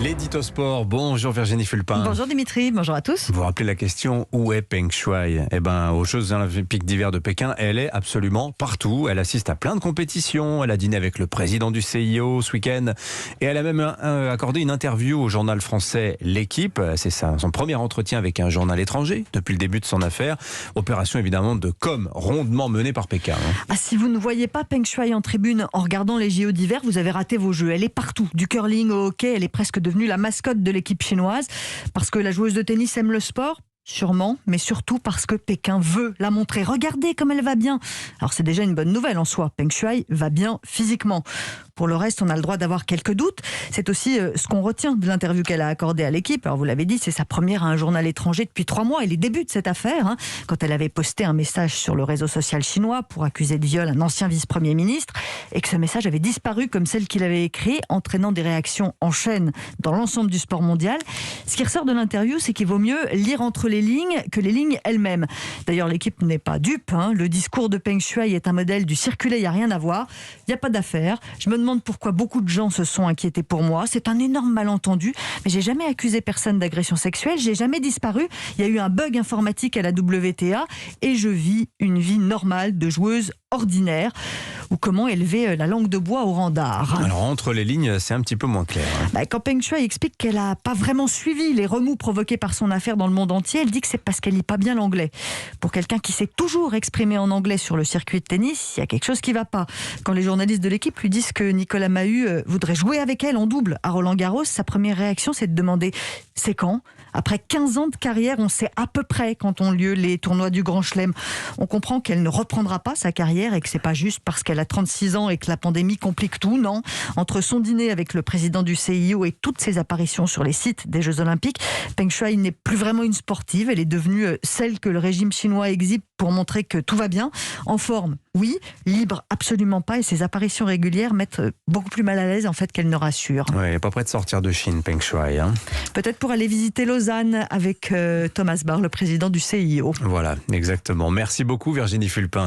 L'édito sport. Bonjour Virginie Fulpin. Bonjour Dimitri, bonjour à tous. Vous vous rappelez la question, où est Peng Shuai? Aux Jeux Olympiques d'hiver de Pékin, elle est absolument partout. Elle assiste à plein de compétitions. Elle a dîné avec le président du CIO ce week-end. Et elle a même accordé une interview au journal français L'Équipe. C'est ça, son premier entretien avec un journal étranger depuis le début de son affaire. Opération évidemment de com, rondement menée par Pékin. Si vous ne voyez pas Peng Shuai en tribune en regardant les JO d'hiver, vous avez raté vos jeux. Elle est partout. Du curling au hockey, elle est presque devenue la mascotte de l'équipe chinoise. Parce que la joueuse de tennis aime le sport ? Sûrement, mais surtout parce que Pékin veut la montrer. Regardez comme elle va bien. Alors c'est déjà une bonne nouvelle en soi. Peng Shuai va bien physiquement. Pour le reste, on a le droit d'avoir quelques doutes. C'est aussi ce qu'on retient de l'interview qu'elle a accordée à l'équipe. Alors vous l'avez dit, c'est sa première à un journal étranger depuis 3 mois et les débuts de cette affaire, quand elle avait posté un message sur le réseau social chinois pour accuser de viol un ancien vice-premier ministre et que ce message avait disparu comme celle qu'il avait écrit, entraînant des réactions en chaîne dans l'ensemble du sport mondial. Ce qui ressort de l'interview, c'est qu'il vaut mieux lire entre les lignes que les lignes elles-mêmes. D'ailleurs, l'équipe n'est pas dupe. Le discours de Peng Shuai est un modèle du circulé, il n'y a rien à voir. Il n'y a pas d'affaire. Je me demande pourquoi beaucoup de gens se sont inquiétés pour moi. C'est un énorme malentendu. Mais j'ai jamais accusé personne d'agression sexuelle. J'ai jamais disparu. Il y a eu un bug informatique à la WTA et je vis une vie normale de joueuse ordinaire. Ou comment élever la langue de bois au rang d'art. Alors entre les lignes, c'est un petit peu moins clair. Quand Peng Shuai explique qu'elle n'a pas vraiment suivi les remous provoqués par son affaire dans le monde entier, elle dit que c'est parce qu'elle lit pas bien l'anglais. Pour quelqu'un qui s'est toujours exprimé en anglais sur le circuit de tennis, il y a quelque chose qui ne va pas. Quand les journalistes de l'équipe lui disent que Nicolas Mahut voudrait jouer avec elle en double à Roland-Garros, sa première réaction c'est de demander « c'est quand ?» Après 15 ans de carrière, on sait à peu près quand ont lieu les tournois du Grand Chelem. On comprend qu'elle ne reprendra pas sa carrière et que c'est pas juste parce qu'elle a 36 ans et que la pandémie complique tout, non. Entre son dîner avec le président du CIO et toutes ses apparitions sur les sites des Jeux Olympiques, Peng Shuai n'est plus vraiment une sportive. Elle est devenue celle que le régime chinois exhibe pour montrer que tout va bien. En forme, oui. Libre, absolument pas. Et ses apparitions régulières mettent beaucoup plus mal à l'aise en fait qu'elle ne rassure. Oui, elle n'est pas prête de sortir de Chine, Peng Shuai. Peut-être pour aller visiter Lausanne avec Thomas Barr, le président du CIO. Voilà, exactement. Merci beaucoup Virginie Fulpin.